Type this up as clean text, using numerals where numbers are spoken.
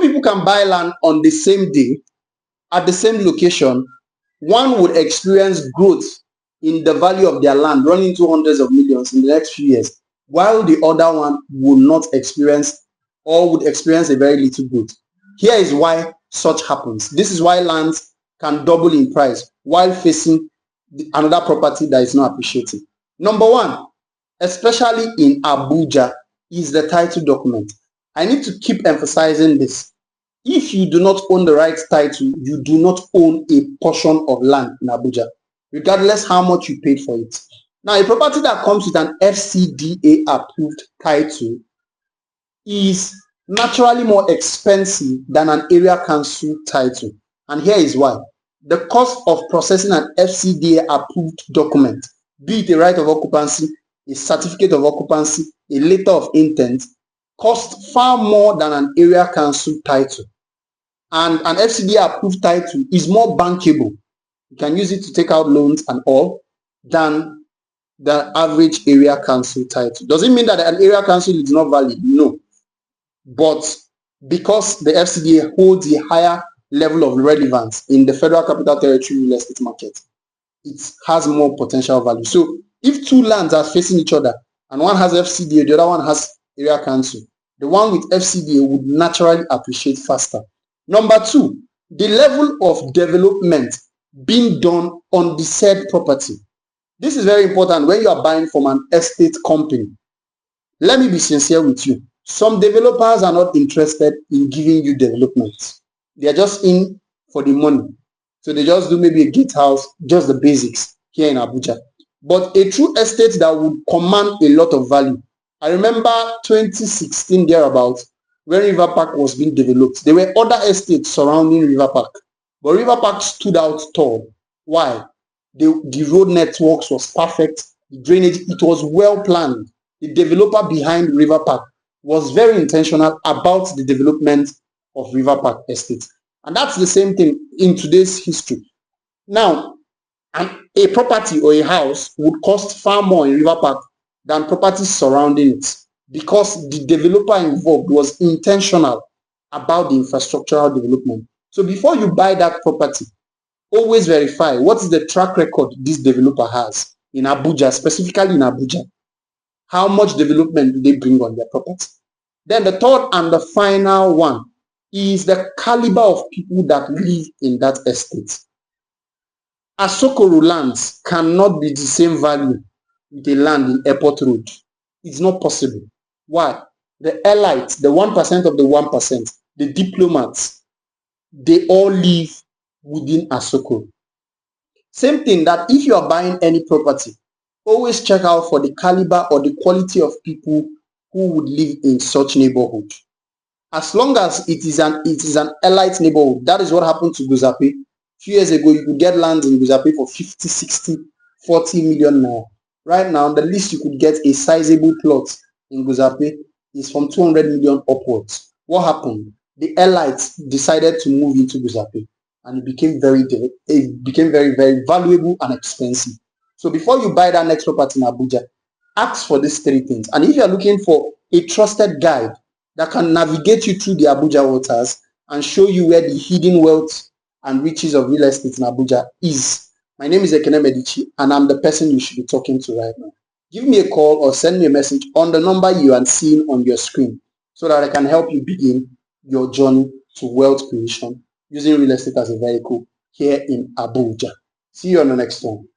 people can buy land on the same day at the same location, one would experience growth in the value of their land running into hundreds of millions in the next few years, while the other one will not experience or would experience a very little growth. Here is why such happens. This is why lands can double in price while facing another property that is not appreciating. Number one, especially in Abuja, is the title document. I need to keep emphasizing this. If you do not own the right title, you do not own a portion of land in Abuja, regardless how much you paid for it. Now, a property that comes with an FCDA approved title is naturally more expensive than an area council title. And here is why. The cost of processing an FCDA approved document, be it a right of occupancy, a certificate of occupancy, a letter of intent, costs far more than an area council title. And an FCDA approved title is more bankable. You can use it to take out loans and all than the average area council title. Does it mean that an area council is not valid? No. But because the FCDA holds a higher level of relevance in the Federal Capital Territory real estate market, it has more potential value. So if two lands are facing each other and one has FCDA, the other one has area council, the one with FCDA would naturally appreciate faster. Number two, the level of development being done on the said property. This is very important when you are buying from an estate company. Let me be sincere with you. Some developers are not interested in giving you development. They are just in for the money. So they just do maybe a gatehouse, just the basics here in Abuja. But a true estate that would command a lot of value. I remember 2016 thereabouts, when River Park was being developed. There were other estates surrounding River Park. But River Park stood out tall. Why? The road networks was perfect. The drainage, it was well planned. The developer behind River Park was very intentional about the development of River Park Estate. And that's the same thing in today's history. Now, a property or a house would cost far more in River Park than properties surrounding it, because the developer involved was intentional about the infrastructural development. So before you buy that property, always verify what is the track record this developer has in Abuja, specifically in Abuja. How much development do they bring on their property? Then the third and the final one is the caliber of people that live in that estate. Asokoro lands cannot be the same value with a land in Airport Road. It's not possible. Why? The elites, the 1% of the 1%, the diplomats, they all live within Asokoro. Same thing that if you are buying any property, always check out for the caliber or the quality of people who would live in such neighborhood. As long as it is an elite neighborhood, that is what happened to Guzape. A few years ago, you could get land in Guzape for 50, 60, 40 million now. Right now, the least you could get a sizable plot in Guzape is from 200 million upwards. What happened? The elites decided to move into Guzape, and it became very, very valuable and expensive. So before you buy that next property in Abuja, ask for these three things. And if you are looking for a trusted guide that can navigate you through the Abuja waters and show you where the hidden wealth and riches of real estate in Abuja is, my name is Ekene Medici, and I'm the person you should be talking to right now. Give me a call or send me a message on the number you are seeing on your screen so that I can help you begin your journey to wealth creation using real estate as a vehicle here in Abuja. See you on the next one.